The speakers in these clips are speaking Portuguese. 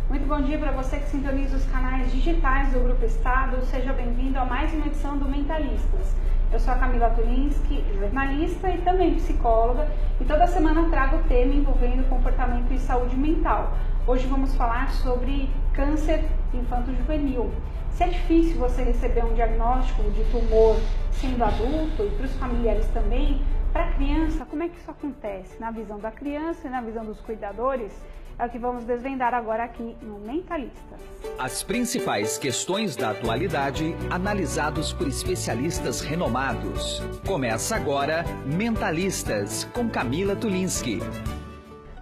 Muito bom dia para você que sintoniza os canais digitais do Grupo Estado. Seja bem-vindo a mais uma edição do Mentalistas. Eu sou a Camila Tulinski, jornalista e também psicóloga, e toda semana trago tema envolvendo comportamento e saúde mental. Hoje vamos falar sobre câncer infanto-juvenil. Se é difícil você receber um diagnóstico de tumor sendo adulto e para os familiares também, para a criança, como é que isso acontece? Na visão da criança e na visão dos cuidadores, é o que vamos desvendar agora aqui no Mentalistas. As principais questões da atualidade, analisados por especialistas renomados. Começa agora Mentalistas, com Camila Tulinski.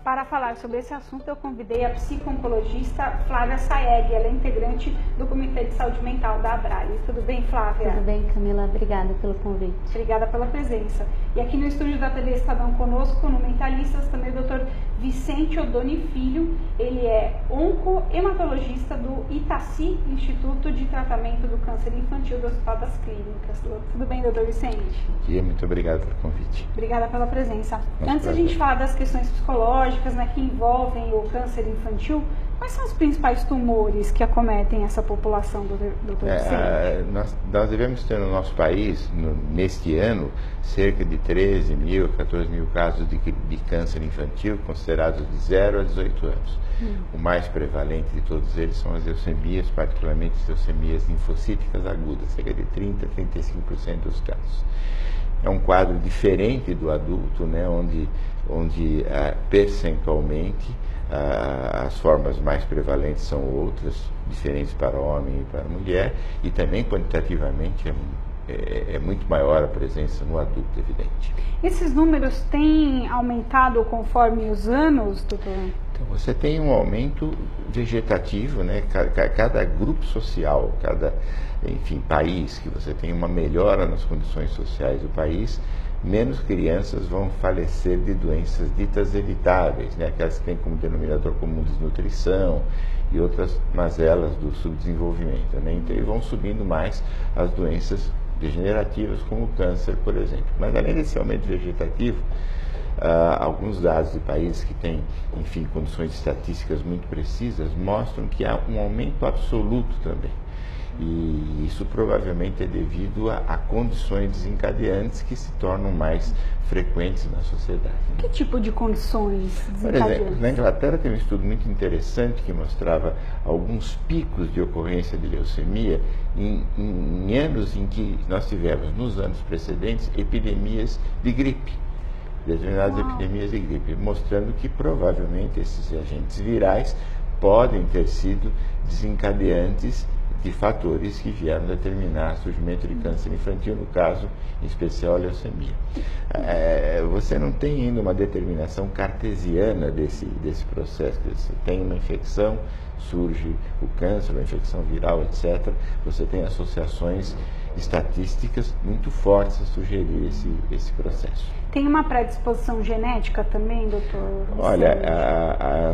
Para falar sobre esse assunto, eu convidei a psico-oncologista Flávia Saeg. Ela é integrante do Comitê de Saúde Mental da Abraille. Tudo bem, Flávia? Tudo bem, Camila. Obrigada pelo convite. Obrigada pela presença. E aqui no estúdio da TV Estadão conosco, no Mentalistas, também o Dr. Vicente Odoni Filho. Ele é oncohematologista do Itaci, Instituto de Tratamento do Câncer Infantil do Hospital das Clínicas. Tudo bem, doutor Vicente? Bom dia, muito obrigado pelo convite. Obrigada pela presença. Nossa, Antes da gente falar das questões psicológicas, né, que envolvem o câncer infantil, quais são os principais tumores que acometem essa população, doutor Vicente? Nós devemos ter no nosso país, neste ano, cerca de 13 mil, 14 mil casos de câncer infantil, considerados de 0 a 18 anos. O mais prevalente de todos eles são as leucemias, particularmente as leucemias linfocíticas agudas, cerca de 30 a 35% dos casos. É um quadro diferente do adulto, né, onde percentualmente as formas mais prevalentes são outras, diferentes para o homem e para a mulher, e também quantitativamente é muito maior a presença no adulto, evidente. Esses números têm aumentado conforme os anos, doutor? Então, você tem um aumento vegetativo, né? Cada grupo social, cada país que você tem uma melhora nas condições sociais do país, menos crianças vão falecer de doenças ditas evitáveis, né? Aquelas que têm como denominador comum desnutrição e outras mazelas do subdesenvolvimento, né? Então, vão subindo mais as doenças degenerativas, como o câncer, por exemplo. Mas além desse aumento vegetativo, alguns dados de países que têm, condições estatísticas muito precisas mostram que há um aumento absoluto também. E isso provavelmente é devido a condições desencadeantes que se tornam mais frequentes na sociedade. Que tipo de condições desencadeantes? Por exemplo, na Inglaterra tem um estudo muito interessante que mostrava alguns picos de ocorrência de leucemia em anos em que nós tivemos, nos anos precedentes, epidemias de gripe. Determinadas epidemias de gripe, mostrando que provavelmente esses agentes virais podem ter sido desencadeantes de fatores que vieram determinar o surgimento de câncer infantil, no caso, em especial, a leucemia. Você não tem ainda uma determinação cartesiana desse processo. Você tem uma infecção, surge o câncer, uma infecção viral, etc. Você tem associações estatísticas muito fortes a sugerir esse processo. Tem uma predisposição genética também, doutor? Olha,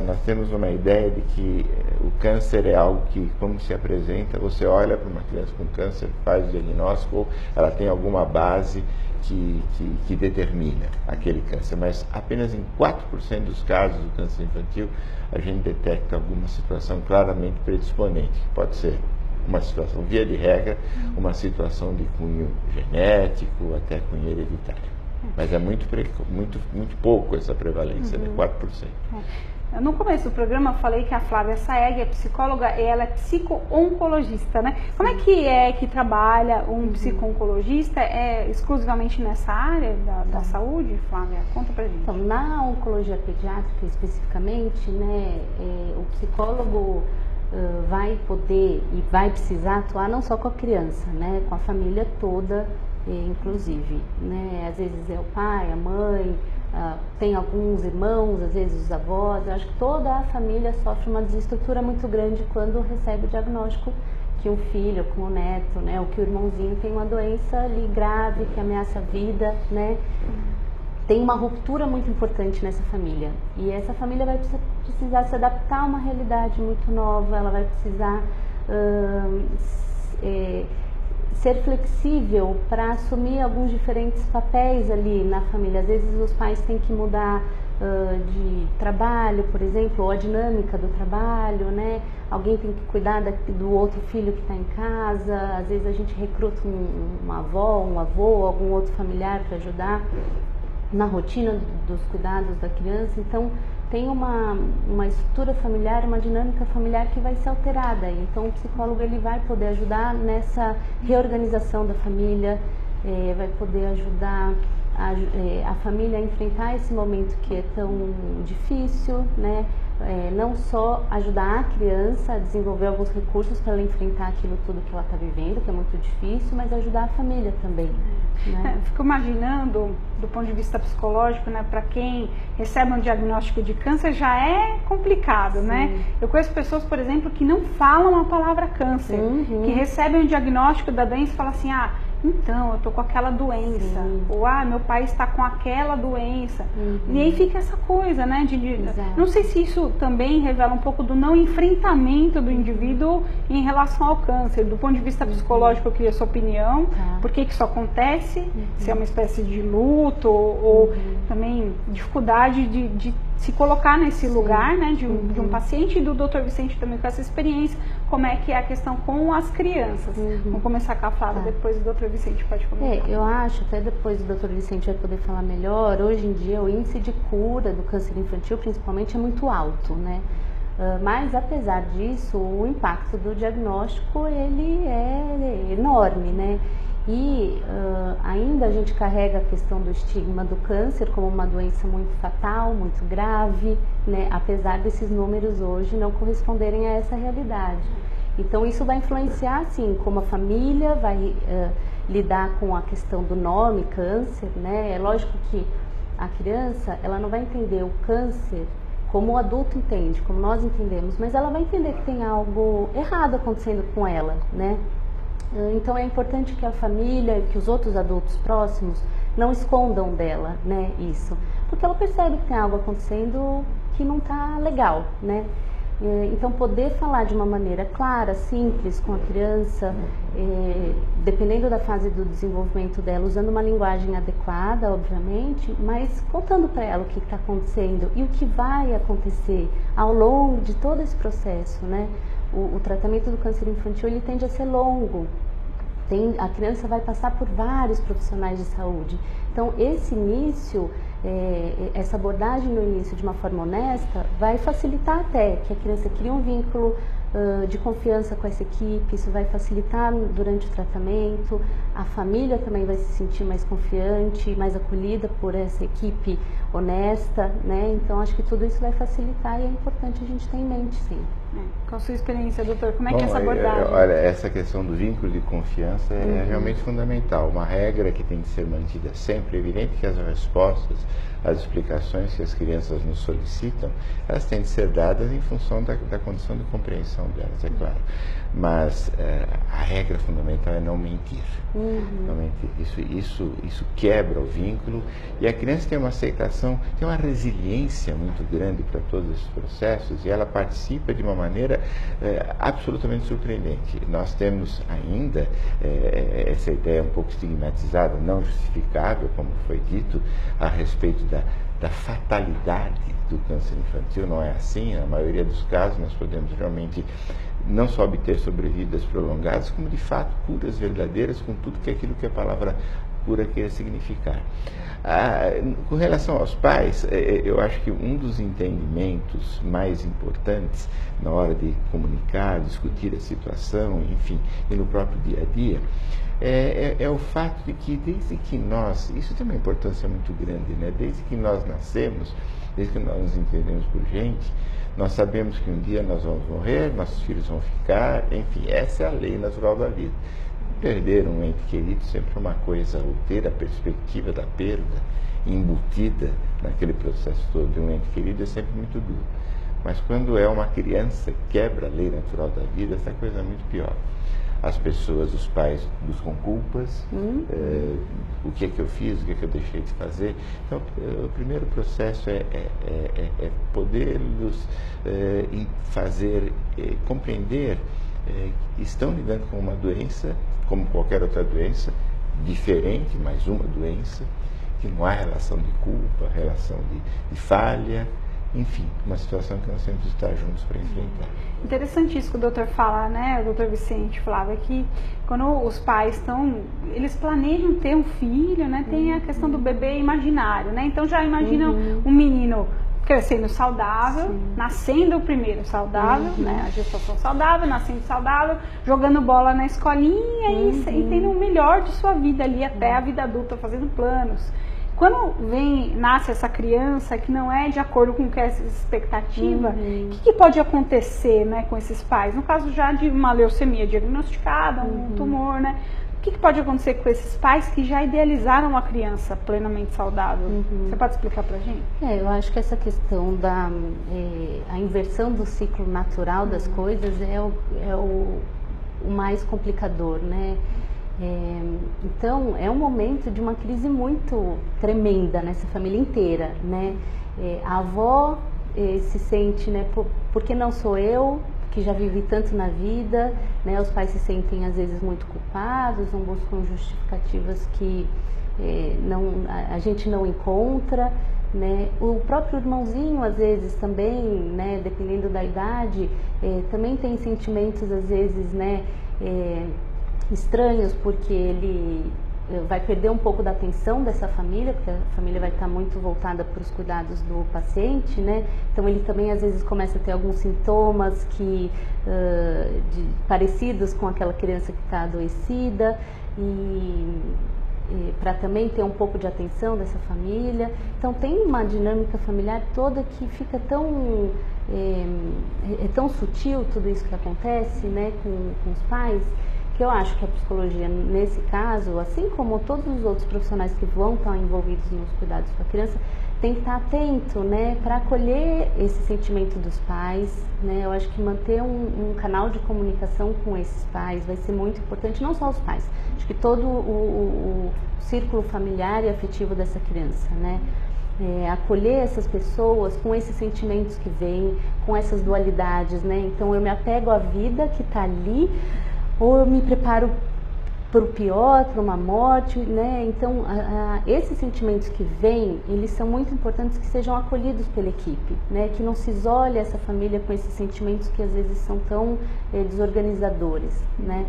nós temos uma ideia de que o câncer é algo que, como se apresenta, você olha para uma criança com câncer, faz o diagnóstico, ou ela tem alguma base que determina aquele câncer, mas apenas em 4% dos casos do câncer infantil a gente detecta alguma situação claramente predisponente, que pode ser uma situação, via de regra, uma situação de cunho genético, até cunho hereditário. Mas é muito pouco essa prevalência, né? 4%. No começo do programa eu falei que a Flávia Saeg é psicóloga e ela é psico-oncologista, né? Como é que trabalha um psico-oncologista? É exclusivamente nessa área da saúde, Flávia? Conta pra gente. Então, na oncologia pediátrica especificamente, né, o psicólogo vai poder e vai precisar atuar não só com a criança, né, com a família toda, inclusive, né? Às vezes é o pai, a mãe, tem alguns irmãos, às vezes os avós. Eu acho que toda a família sofre uma desestrutura muito grande quando recebe o diagnóstico que um filho, com o neto, né, ou que o irmãozinho tem uma doença ali grave que ameaça a vida, né? Tem uma ruptura muito importante nessa família, e essa família vai precisar se adaptar a uma realidade muito nova. Ela vai precisar ser flexível para assumir alguns diferentes papéis ali na família. Às vezes os pais têm que mudar de trabalho, por exemplo, ou a dinâmica do trabalho, né? Alguém tem que cuidar do outro filho que está em casa, às vezes a gente recruta uma avó, um avô, algum outro familiar para ajudar na rotina dos cuidados da criança. Então tem uma estrutura familiar, uma dinâmica familiar que vai ser alterada. Então o psicólogo ele vai poder ajudar nessa reorganização da família, vai poder ajudar a família a enfrentar esse momento que é tão difícil, né? Não só ajudar a criança a desenvolver alguns recursos para ela enfrentar aquilo tudo que ela está vivendo, que é muito difícil, mas ajudar a família também. Né? Fico imaginando, do ponto de vista psicológico, né, para quem recebe um diagnóstico de câncer já é complicado, Sim. né? Eu conheço pessoas, por exemplo, que não falam a palavra câncer, que recebem um diagnóstico da doença e falam assim, então, eu tô com aquela doença, Sim. ou meu pai está com aquela doença, e aí fica essa coisa, né, não sei se isso também revela um pouco do não enfrentamento do indivíduo em relação ao câncer, do ponto de vista psicológico. Eu queria a sua opinião, por que isso acontece, se é uma espécie de luto, ou também dificuldade de se colocar nesse lugar, né, de um paciente, e do Dr. Vicente também com essa experiência, como é que é a questão com as crianças. Vamos começar com a Flávia, depois o Dr. Vicente pode comentar. Eu acho, até depois o Dr. Vicente vai poder falar melhor, hoje em dia o índice de cura do câncer infantil, principalmente, é muito alto, né? Mas, apesar disso, o impacto do diagnóstico, ele é enorme, né? E ainda a gente carrega a questão do estigma do câncer como uma doença muito fatal, muito grave, né? Apesar desses números hoje não corresponderem a essa realidade. Então isso vai influenciar, sim, como a família vai lidar com a questão do nome câncer, né? É lógico que a criança, ela não vai entender o câncer como o adulto entende, como nós entendemos, mas ela vai entender que tem algo errado acontecendo com ela, né? Então é importante que a família, que os outros adultos próximos não escondam dela, né, isso, porque ela percebe que tem algo acontecendo que não está legal, né? Então poder falar de uma maneira clara, simples com a criança, dependendo da fase do desenvolvimento dela, usando uma linguagem adequada, obviamente, mas contando para ela o que está acontecendo e o que vai acontecer ao longo de todo esse processo, né? O tratamento do câncer infantil, ele tende a ser longo. A criança vai passar por vários profissionais de saúde. Então, esse início, essa abordagem no início de uma forma honesta, vai facilitar até que a criança crie um vínculo de confiança com essa equipe. Isso vai facilitar durante o tratamento. A família também vai se sentir mais confiante, mais acolhida por essa equipe honesta, né? Então, acho que tudo isso vai facilitar e é importante a gente ter em mente, sim. Qual a sua experiência, doutor? Como é que é essa abordagem? Olha, essa questão do vínculo de confiança é realmente fundamental. Uma regra que tem que ser mantida sempre. É evidente que as respostas, as explicações que as crianças nos solicitam, elas têm de ser dadas em função da condição de compreensão delas, é claro. Mas a regra fundamental é não mentir. Não mentir. Isso quebra o vínculo, e a criança tem uma aceitação, tem uma resiliência muito grande para todos esses processos, e ela participa de uma maneira absolutamente surpreendente. Nós temos ainda essa ideia um pouco estigmatizada, não justificável, como foi dito, a respeito da fatalidade do câncer infantil. Não é assim. Na maioria dos casos nós podemos realmente não só obter sobrevidas prolongadas, como de fato curas verdadeiras, com tudo aquilo que a palavra cura quer significar. Com relação aos pais, eu acho que um dos entendimentos mais importantes na hora de comunicar, discutir a situação, enfim, e no próprio dia a dia, é o fato de que desde que nós, isso tem uma importância muito grande, né? Desde que nós nascemos, desde que nós nos entendemos por gente, nós sabemos que um dia nós vamos morrer, nossos filhos vão ficar, enfim, essa é a lei natural da vida. Perder um ente querido sempre é uma coisa, ou ter a perspectiva da perda embutida naquele processo todo de um ente querido é sempre muito duro. Mas quando é uma criança que quebra a lei natural da vida, essa coisa é muito pior. As pessoas, os pais, buscam culpas, o que é que eu fiz, o que é que eu deixei de fazer. Então, o primeiro processo é poder-los fazer compreender que estão lidando com uma doença, como qualquer outra doença, diferente, mas uma doença, que não há relação de culpa, relação de falha, enfim, uma situação que nós temos que estar juntos para enfrentar. Interessante isso que o doutor fala, né? O doutor Vicente falava que quando os pais eles planejam ter um filho, né? Tem a questão do bebê imaginário, né? Então já imaginam um menino crescendo saudável, nascendo primeiro saudável, né? A gestação saudável, nascendo saudável, jogando bola na escolinha e tendo o melhor de sua vida ali até a vida adulta, fazendo planos. Quando nasce essa criança que não é de acordo com essa expectativa, o que pode acontecer, né, com esses pais? No caso já de uma leucemia diagnosticada, um tumor, né? O que pode acontecer com esses pais que já idealizaram uma criança plenamente saudável? Você pode explicar pra gente? Eu acho que essa questão a inversão do ciclo natural das coisas é o mais complicador, né? Então, é um momento de uma crise muito tremenda nessa família inteira, né? A avó se sente, né, por que não sou eu, que já vivi tanto na vida, né? Os pais se sentem às vezes muito culpados, não buscam justificativas que a gente não encontra, né? O próprio irmãozinho às vezes também, né, dependendo da idade, também tem sentimentos às vezes, né, estranhos, porque ele vai perder um pouco da atenção dessa família, porque a família vai estar muito voltada para os cuidados do paciente, né? Então ele também às vezes começa a ter alguns sintomas parecidos com aquela criança que está adoecida, e para também ter um pouco de atenção dessa família. Então tem uma dinâmica familiar toda que fica tão tão sutil tudo isso que acontece, né, com os pais, que eu acho que a psicologia, nesse caso, assim como todos os outros profissionais que vão estar envolvidos nos cuidados com a criança, tem que estar atento, né, para acolher esse sentimento dos pais, né? Eu acho que manter um canal de comunicação com esses pais vai ser muito importante, não só os pais, acho que todo o círculo familiar e afetivo dessa criança, né? Acolher essas pessoas com esses sentimentos que vêm, com essas dualidades, né? Então eu me apego à vida que está ali, ou eu me preparo para o pior, para uma morte, né? Então, esses sentimentos que vêm, eles são muito importantes que sejam acolhidos pela equipe, né? Que não se isole essa família com esses sentimentos que às vezes são tão desorganizadores, né?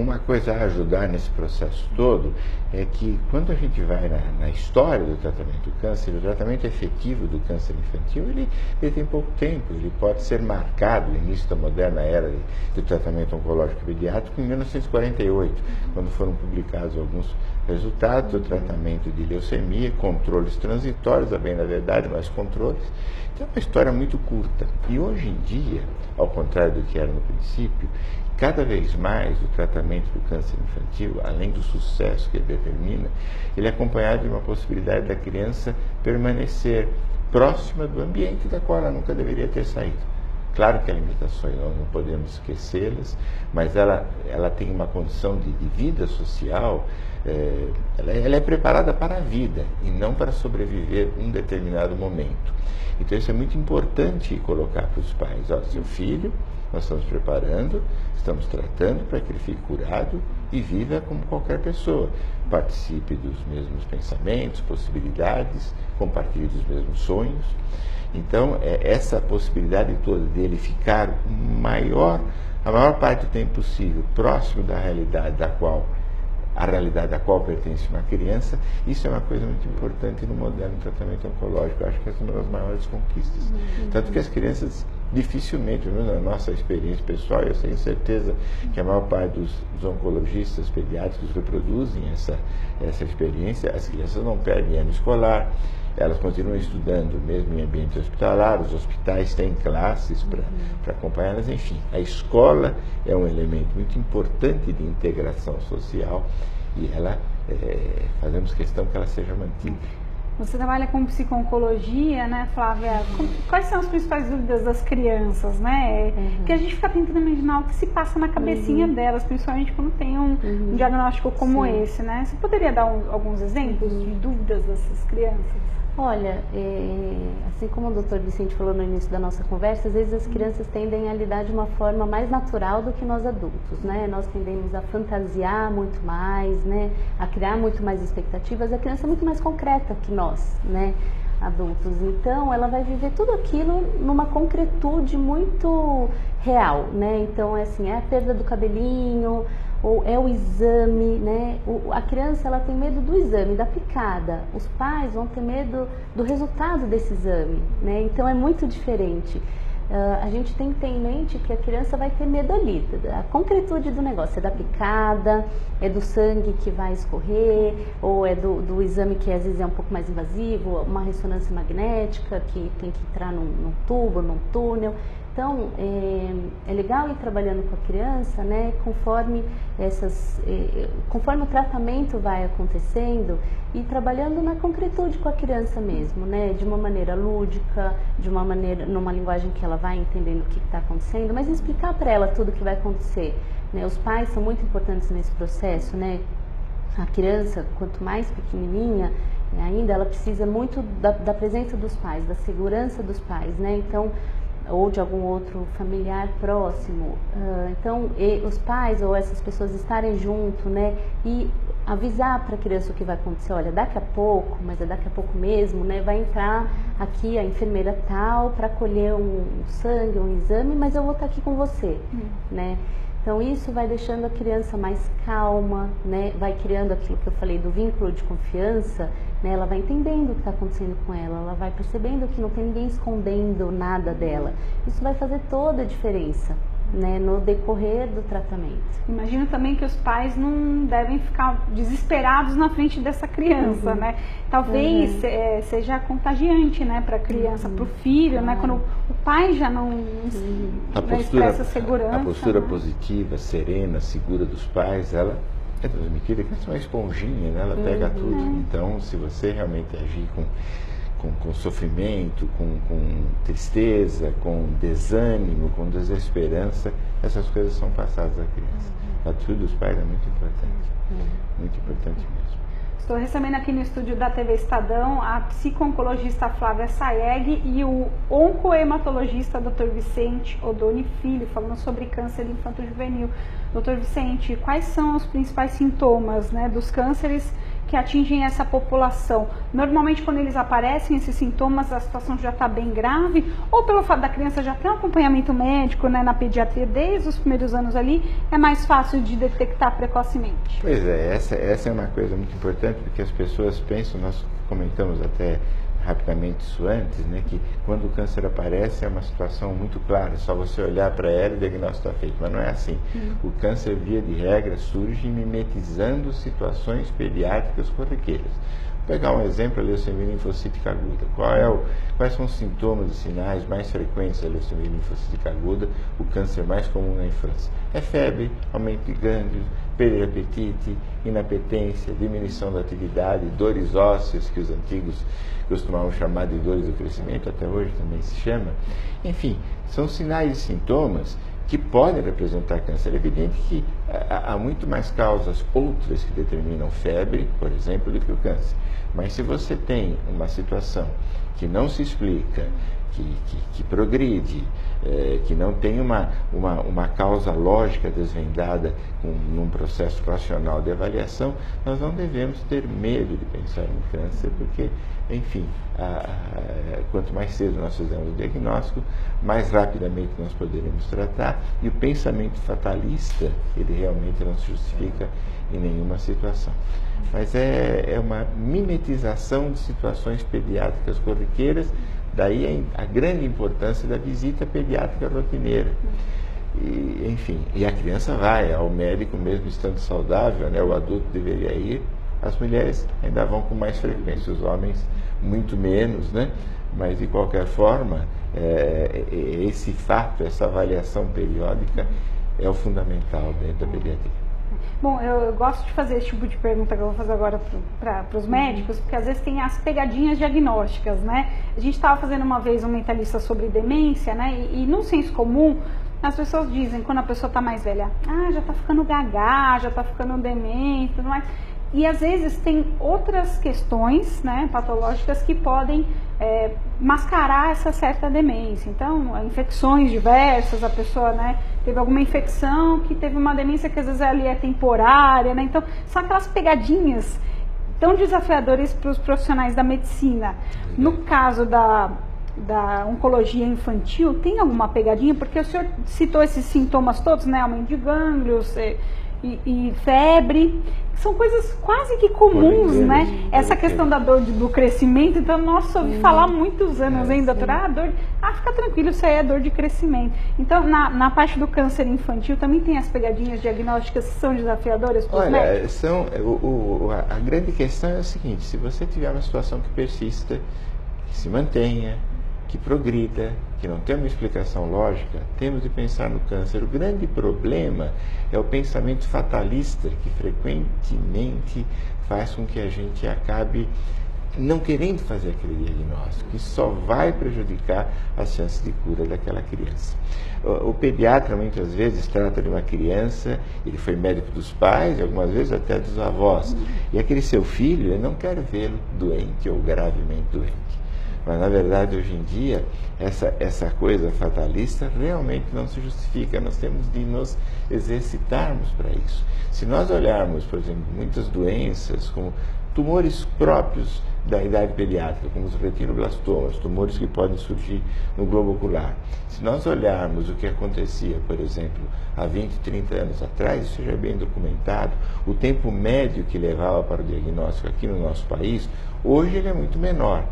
Uma coisa a ajudar nesse processo todo é que quando a gente vai na história do tratamento do câncer, o tratamento efetivo do câncer infantil, ele tem pouco tempo, ele pode ser marcado, o início da moderna era do tratamento oncológico pediátrico em 1948, quando foram publicados alguns resultados do tratamento de leucemia, controles transitórios, a bem na verdade, mas controles. Então é uma história muito curta. E hoje em dia, ao contrário do que era no princípio, cada vez mais o tratamento do câncer infantil, além do sucesso que ele determina, ele é acompanhado de uma possibilidade da criança permanecer próxima do ambiente da qual ela nunca deveria ter saído. Claro que há limitações, nós não podemos esquecê-las, mas ela tem uma condição de vida social, ela é preparada para a vida e não para sobreviver em um determinado momento. Então isso é muito importante colocar para os pais: ó, seu filho, nós estamos preparando, estamos tratando para que ele fique curado e viva como qualquer pessoa. Participe dos mesmos pensamentos, possibilidades, compartilhe dos mesmos sonhos. Então, essa possibilidade toda dele ficar a maior parte do tempo possível próximo da realidade da qual pertence uma criança, isso é uma coisa muito importante no moderno tratamento oncológico. Eu acho que essa é uma das maiores conquistas. Tanto que as crianças dificilmente, na nossa experiência pessoal, eu tenho certeza que a maior parte dos oncologistas pediátricos reproduzem essa experiência. As crianças não perdem ano escolar, elas continuam estudando mesmo em ambiente hospitalar, os hospitais têm classes para acompanhá-las, enfim. A escola é um elemento muito importante de integração social e fazemos questão que ela seja mantida. Você trabalha com psico-oncologia, né, Flávia? Quais são as principais dúvidas das crianças, né? Que a gente fica tentando imaginar o que se passa na cabecinha delas, principalmente quando tem um diagnóstico como esse, né? Você poderia dar alguns exemplos de dúvidas dessas crianças? Olha, assim como o Dr. Vicente falou no início da nossa conversa, às vezes as crianças tendem a lidar de uma forma mais natural do que nós adultos, né? Nós tendemos a fantasiar muito mais, né? A criar muito mais expectativas. A criança é muito mais concreta que nós, né? Adultos. Então, ela vai viver tudo aquilo numa concretude muito real, né? Então, é assim, é a perda do cabelinho, ou é o exame, né? A criança, ela tem medo do exame, da picada. Os pais vão ter medo do resultado desse exame, né? Então, é muito diferente. A gente tem que ter em mente que a criança vai ter medo ali, a concretude do negócio, é da picada, é do sangue que vai escorrer, ou é do exame que às vezes é um pouco mais invasivo, uma ressonância magnética que tem que entrar num tubo, num túnel. Então, é legal ir trabalhando com a criança, né, conforme o tratamento vai acontecendo e trabalhando na concretude com a criança mesmo, né, de uma maneira lúdica, numa linguagem que ela vai entendendo o que está acontecendo, mas explicar para ela tudo o que vai acontecer, né. Os pais são muito importantes nesse processo, né. A criança, quanto mais pequenininha, ainda ela precisa muito da presença dos pais, da segurança dos pais, né, então, ou de algum outro familiar próximo. Então, os pais ou essas pessoas estarem junto, né, e avisar para a criança o que vai acontecer. Olha, daqui a pouco, mas é daqui a pouco mesmo, né, vai entrar aqui a enfermeira tal para colher um sangue, um exame, mas eu vou estar aqui com você, né. Então, isso vai deixando a criança mais calma, né? Vai criando aquilo que eu falei do vínculo de confiança, né? Ela vai entendendo o que está acontecendo com ela vai percebendo que não tem ninguém escondendo nada dela. Isso vai fazer toda a diferença, né? No decorrer do tratamento. Imagino também que os pais não devem ficar desesperados na frente dessa criança, né? Talvez seja contagiante, né, para a criança, para o filho, né? Quando o pai já não expressa segurança. A postura né? positiva, serena, segura dos pais, ela é transmitida, que é uma esponjinha, né? Ela pega tudo. Então, se você realmente agir com sofrimento, com tristeza, com desânimo, com desesperança, essas coisas são passadas à criança. A atitude dos pais é muito importante mesmo. Estou recebendo aqui no estúdio da TV Estadão a psico-oncologista Flávia Sayeg e o oncohematologista Dr. Vicente Odoni Filho, falando sobre câncer infanto-juvenil. Dr. Vicente, quais são os principais sintomas, né, dos cânceres que atingem essa população? Normalmente, quando eles aparecem, esses sintomas, a situação já está bem grave, ou pelo fato da criança já ter um acompanhamento médico, né, na pediatria desde os primeiros anos ali, é mais fácil de detectar precocemente? Pois é, essa é uma coisa muito importante, porque as pessoas pensam, nós comentamos até rapidamente isso antes, né, que quando o câncer aparece é uma situação muito clara, só você olhar para ela e o diagnóstico está feito, mas não é assim. O câncer, via de regra, surge mimetizando situações pediátricas corriqueiras. Vou pegar um exemplo, a leucemia linfocítica aguda. Quais são os sintomas e sinais mais frequentes da leucemia linfocítica aguda, o câncer mais comum na infância? É febre, aumento de gânglios, perda de apetite, inapetência, diminuição da atividade, dores ósseas, que os antigos costumavam chamar de dores do crescimento, até hoje também se chama. Enfim, são sinais e sintomas que podem representar câncer. É evidente que há muito mais causas outras que determinam febre, por exemplo, do que o câncer. Mas se você tem uma situação que não se explica, que progride, que não tem uma causa lógica desvendada num processo racional de avaliação, nós não devemos ter medo de pensar em câncer, porque, enfim, quanto mais cedo nós fizermos o diagnóstico, mais rapidamente nós poderemos tratar, e o pensamento fatalista, ele realmente não se justifica em nenhuma situação. Mas é uma mimetização de situações pediátricas corriqueiras, daí a grande importância da visita pediátrica rotineira. E, enfim, e a criança vai ao médico mesmo estando saudável, né? O adulto deveria ir, as mulheres ainda vão com mais frequência, os homens muito menos, né? Mas de qualquer forma, esse fato, essa avaliação periódica é o fundamental dentro da pediatria. Bom, eu gosto de fazer esse tipo de pergunta que eu vou fazer agora para os médicos, porque às vezes tem as pegadinhas diagnósticas, né? A gente estava fazendo uma vez um mentalista sobre demência, né? E no senso comum, as pessoas dizem, quando a pessoa está mais velha, já está ficando gaga, já está ficando demente, tudo mais. E às vezes tem outras questões, né, patológicas que podem mascarar essa certa demência. Então, infecções diversas, a pessoa, né, teve alguma infecção que teve uma demência que às vezes ali é temporária, né? Então, são aquelas pegadinhas tão desafiadoras para os profissionais da medicina. No caso da oncologia infantil, tem alguma pegadinha? Porque o senhor citou esses sintomas todos, né? Aumento de gânglios e febre, são coisas quase que comuns, né? Essa questão da dor do crescimento, então, nossa, ouvi falar há muitos anos, hein, doutora? Fica tranquilo, isso aí é dor de crescimento. Então, na parte do câncer infantil, também tem as pegadinhas diagnósticas que são desafiadoras para os médicos? A grande questão é o seguinte: se você tiver uma situação que persista, que se mantenha, que progrida, que não tem uma explicação lógica, temos de pensar no câncer. O grande problema é o pensamento fatalista, que frequentemente faz com que a gente acabe não querendo fazer aquele diagnóstico, que só vai prejudicar as chances de cura daquela criança. O pediatra muitas vezes trata de uma criança, ele foi médico dos pais e algumas vezes até dos avós, e aquele seu filho, ele não quer vê-lo doente ou gravemente doente. Mas, na verdade, hoje em dia, essa coisa fatalista realmente não se justifica. Nós temos de nos exercitarmos para isso. Se nós olharmos, por exemplo, muitas doenças, como tumores próprios da idade pediátrica, como os retinoblastomas, tumores que podem surgir no globo ocular. Se nós olharmos o que acontecia, por exemplo, há 20, 30 anos atrás, isso já é bem documentado, o tempo médio que levava para o diagnóstico aqui no nosso país, hoje ele é muito menor.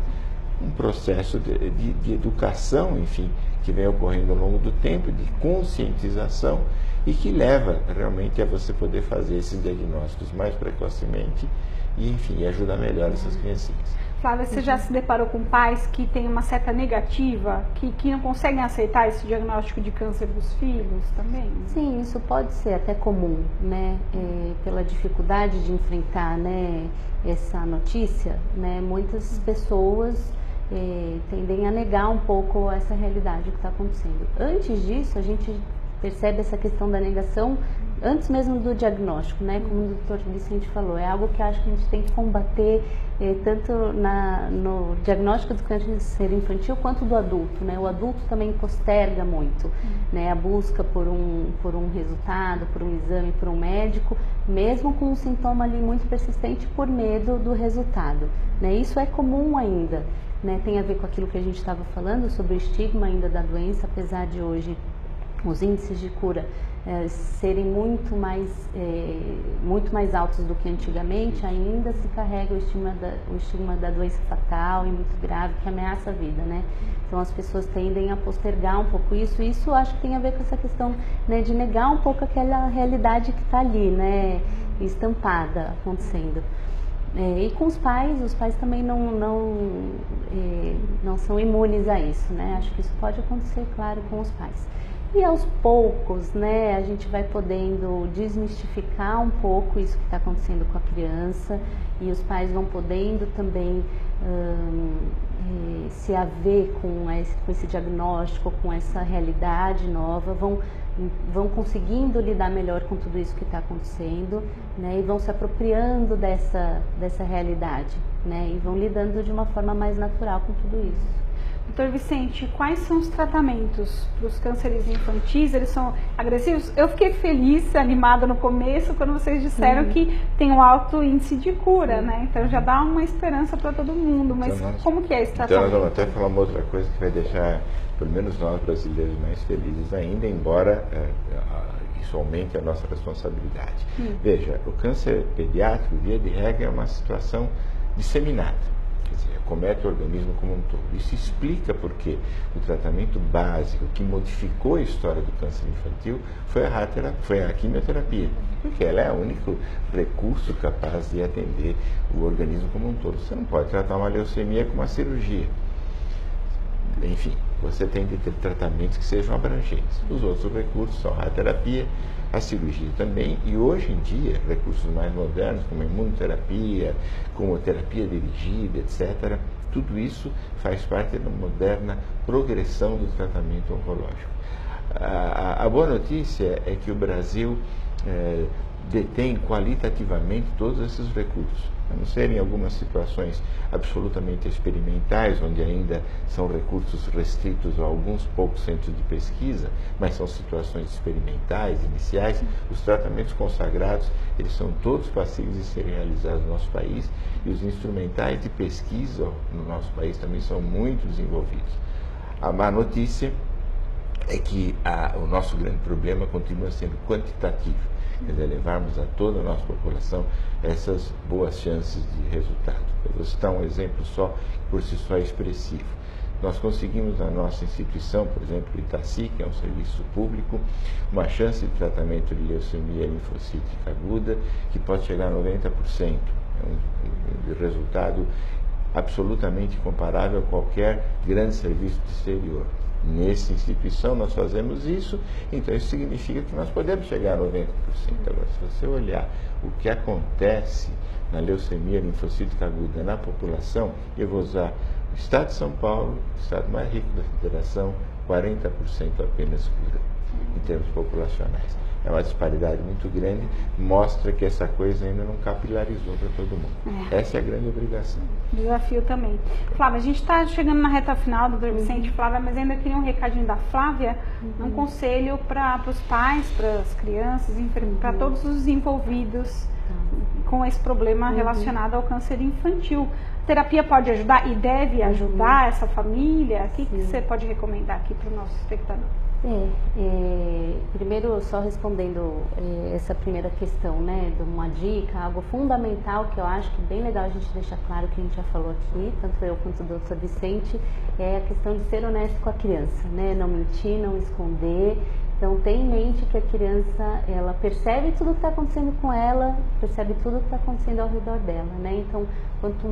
Um processo de educação, enfim, que vem ocorrendo ao longo do tempo, de conscientização, e que leva realmente a você poder fazer esses diagnósticos mais precocemente e, enfim, ajudar melhor essas criancinhas. Flávia, você já se deparou com pais que têm uma certa negativa, que não conseguem aceitar esse diagnóstico de câncer dos filhos também? Sim, isso pode ser até comum, né? Pela dificuldade de enfrentar, né, essa notícia, né? Muitas pessoas tendem a negar um pouco essa realidade que está acontecendo. Antes disso, a gente percebe essa questão da negação antes mesmo do diagnóstico, né? Como o doutor Vicente falou, é algo que acho que a gente tem que combater tanto no diagnóstico do câncer infantil quanto do adulto, né? O adulto também posterga muito, né? A busca por um resultado, por um exame, por um médico, mesmo com um sintoma ali muito persistente por medo do resultado, né? Isso é comum ainda, né? Tem a ver com aquilo que a gente estava falando sobre o estigma ainda da doença, apesar de hoje os índices de cura serem muito mais altos do que antigamente, ainda se carrega o estigma da doença fatal e muito grave que ameaça a vida, né? Então as pessoas tendem a postergar um pouco isso, e isso acho que tem a ver com essa questão, né, de negar um pouco aquela realidade que está ali, né, estampada, acontecendo. E com os pais também não são imunes a isso, né? Acho que isso pode acontecer, claro, com os pais. E aos poucos, né, a gente vai podendo desmistificar um pouco isso que está acontecendo com a criança, e os pais vão podendo também se haver com esse diagnóstico, com essa realidade nova, vão conseguindo lidar melhor com tudo isso que está acontecendo, né, e vão se apropriando dessa realidade, né, e vão lidando de uma forma mais natural com tudo isso. Doutor Vicente, quais são os tratamentos para os cânceres infantis? Eles são agressivos? Eu fiquei feliz, animada no começo, quando vocês disseram que tem um alto índice de cura, né? Então já dá uma esperança para todo mundo, mas então, como que é esse tratamento? Então nós vamos até falar uma outra coisa que vai deixar, pelo menos nós brasileiros, mais felizes ainda, embora isso aumente a nossa responsabilidade. Veja, o câncer pediátrico, via de regra, é uma situação disseminada. Quer dizer, acomete o organismo como um todo. Isso explica porque o tratamento básico que modificou a história do câncer infantil foi a quimioterapia, porque ela é o único recurso capaz de atender o organismo como um todo. Você não pode tratar uma leucemia com uma cirurgia. Enfim, você tem de ter tratamentos que sejam abrangentes. Os outros recursos são a radioterapia, a cirurgia também, e hoje em dia, recursos mais modernos, como a imunoterapia, como a terapia dirigida, etc., tudo isso faz parte da moderna progressão do tratamento oncológico. A boa notícia é que o Brasil, detém qualitativamente todos esses recursos, a não ser em algumas situações absolutamente experimentais, onde ainda são recursos restritos a alguns poucos centros de pesquisa, mas são situações experimentais, iniciais. Os tratamentos consagrados, eles são todos passíveis de serem realizados no nosso país, e os instrumentais de pesquisa no nosso país também são muito desenvolvidos. A má notícia é que o nosso grande problema continua sendo quantitativo. Quer dizer, levarmos a toda a nossa população essas boas chances de resultado. Eu vou citar um exemplo só, que por si só é expressivo. Nós conseguimos na nossa instituição, por exemplo, o Itaci, que é um serviço público, uma chance de tratamento de leucemia linfocítica aguda que pode chegar a 90%. É um resultado absolutamente comparável a qualquer grande serviço de exterior. Nessa instituição nós fazemos isso, então isso significa que nós podemos chegar a 90%. Agora, se você olhar o que acontece na leucemia linfocítica aguda na população, eu vou usar o estado de São Paulo, o estado mais rico da federação, 40% apenas cura, em termos populacionais. É uma disparidade muito grande, mostra que essa coisa ainda não capilarizou para todo mundo. Essa é a grande obrigação. Desafio também. Flávia, a gente está chegando na reta final do Dr. Vicente, Flávia, mas ainda queria um recadinho da Flávia, um conselho para os pais, para as crianças, para todos os envolvidos com esse problema relacionado ao câncer infantil. A terapia pode ajudar e deve ajudar essa família? O que você pode recomendar aqui para o nosso espectador? Primeiro, só respondendo essa primeira questão, né, de uma dica, algo fundamental que eu acho que é bem legal a gente deixar claro, que a gente já falou aqui, tanto eu quanto o Dr. Vicente, é a questão de ser honesto com a criança, né, não mentir, não esconder. Então, tenha em mente que a criança, ela percebe tudo que está acontecendo com ela, percebe tudo que está acontecendo ao redor dela, né? Então, quanto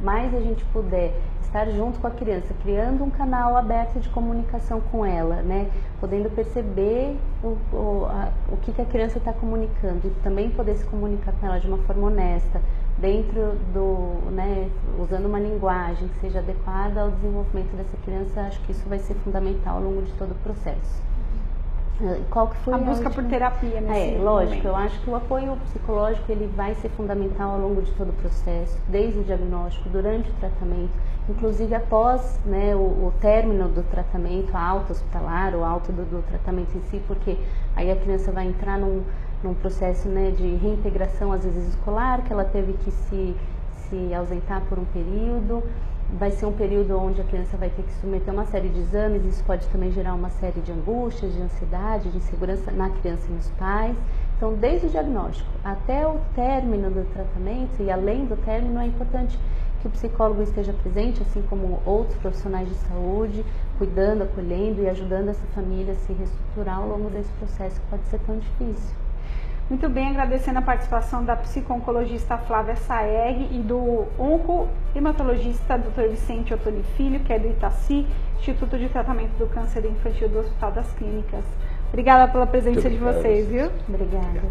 mais a gente puder estar junto com a criança, criando um canal aberto de comunicação com ela, né? Podendo perceber o que a criança está comunicando e também poder se comunicar com ela de uma forma honesta, dentro né, usando uma linguagem que seja adequada ao desenvolvimento dessa criança. Acho que isso vai ser fundamental ao longo de todo o processo. Qual que foi a busca por terapia nesse lógico, momento. eu acho que o apoio psicológico ele vai ser fundamental ao longo de todo o processo, desde o diagnóstico, durante o tratamento, inclusive após, né, o término do tratamento, a alta hospitalar, o alto do tratamento em si, porque aí a criança vai entrar num processo, né, de reintegração, às vezes escolar, que ela teve que se ausentar por um período. Vai ser um período onde a criança vai ter que submeter uma série de exames, isso pode também gerar uma série de angústias, de ansiedade, de insegurança na criança e nos pais. Então, desde o diagnóstico até o término do tratamento e além do término, é importante que o psicólogo esteja presente, assim como outros profissionais de saúde, cuidando, acolhendo e ajudando essa família a se reestruturar ao longo desse processo que pode ser tão difícil. Muito bem, agradecendo a participação da psico-oncologista Flávia Saeg e do onco-hematologista Dr. Vicente Ottoni Filho, que é do Itaci, Instituto de Tratamento do Câncer Infantil do Hospital das Clínicas. Obrigada pela presença de vocês, viu? Obrigada.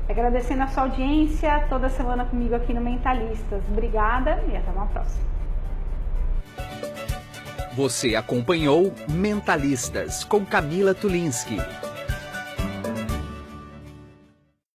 Agradecendo a sua audiência toda semana comigo aqui no Mentalistas. Obrigada e até uma próxima. Você acompanhou Mentalistas com Camila Tulinski.